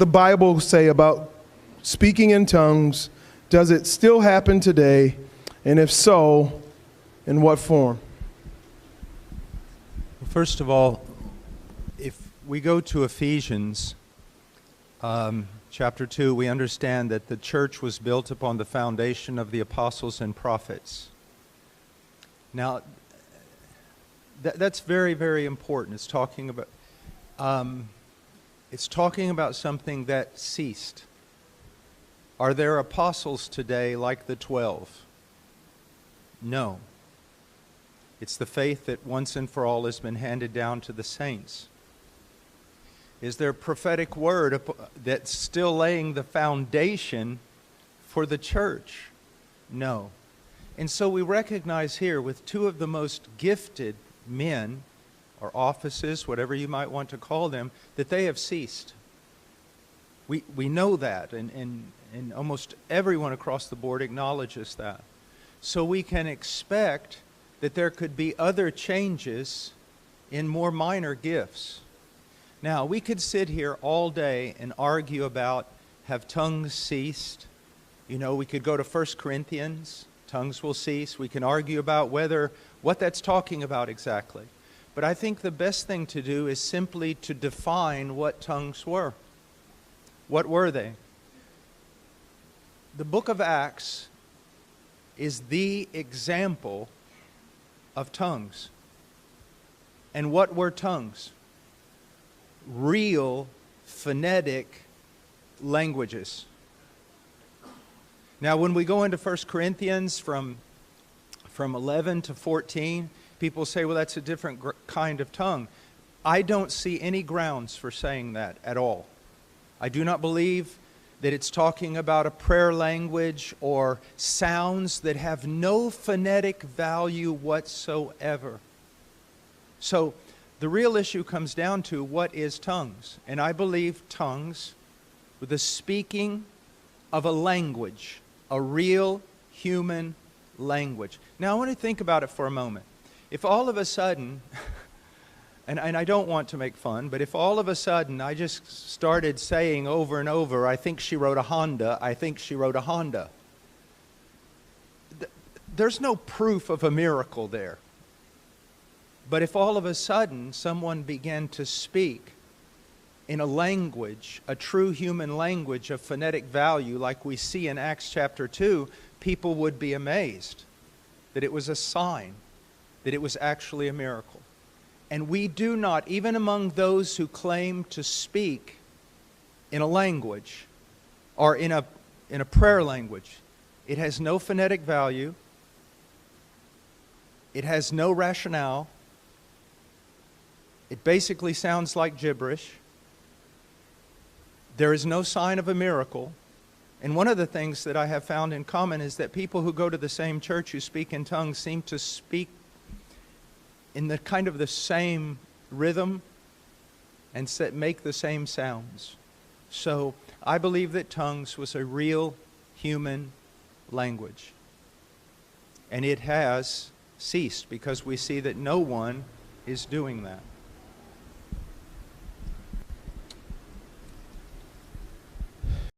the Bible say about speaking in tongues? Does it still happen today? And if so, in what form? Well, first of all, if we go to Ephesians chapter 2, we understand that the church was built upon the foundation of the apostles and prophets. Now, that's very, very important. It's talking about something that ceased. Are there apostles today like the 12? No. It's the faith that once and for all has been handed down to the saints. Is there a prophetic word that's still laying the foundation for the church? No. And so we recognize here with two of the most gifted men, or offices, whatever you might want to call them, that they have ceased. We know that, and almost everyone across the board acknowledges that. So we can expect that there could be other changes in more minor gifts. Now, we could sit here all day and argue about, have tongues ceased? You know, we could go to 1 Corinthians, tongues will cease. We can argue about what that's talking about exactly. But I think the best thing to do is simply to define what tongues were. What were they? The book of Acts is the example of tongues. And what were tongues? Real phonetic languages. Now, when we go into 1 Corinthians from 11 to 14, people say, well, that's a different kind of tongue. I don't see any grounds for saying that at all. I do not believe that it's talking about a prayer language or sounds that have no phonetic value whatsoever. So the real issue comes down to what is tongues. And I believe tongues were the speaking of a language, a real human language. Now I want to think about it for a moment. If all of a sudden, and I don't want to make fun, but if all of a sudden I just started saying over and over, I think she rode a Honda, I think she rode a Honda. There's no proof of a miracle there. But if all of a sudden someone began to speak in a language, a true human language of phonetic value like we see in Acts chapter 2, people would be amazed that it was a sign, that it was actually a miracle. And we do not, even among those who claim to speak in a language or in a prayer language, it has no phonetic value, it has no rationale, it basically sounds like gibberish. There is no sign of a miracle. And one of the things that I have found in common is that people who go to the same church who speak in tongues seem to speak in the kind of the same rhythm and make the same sounds. So I believe that tongues was a real human language. And it has ceased because we see that no one is doing that.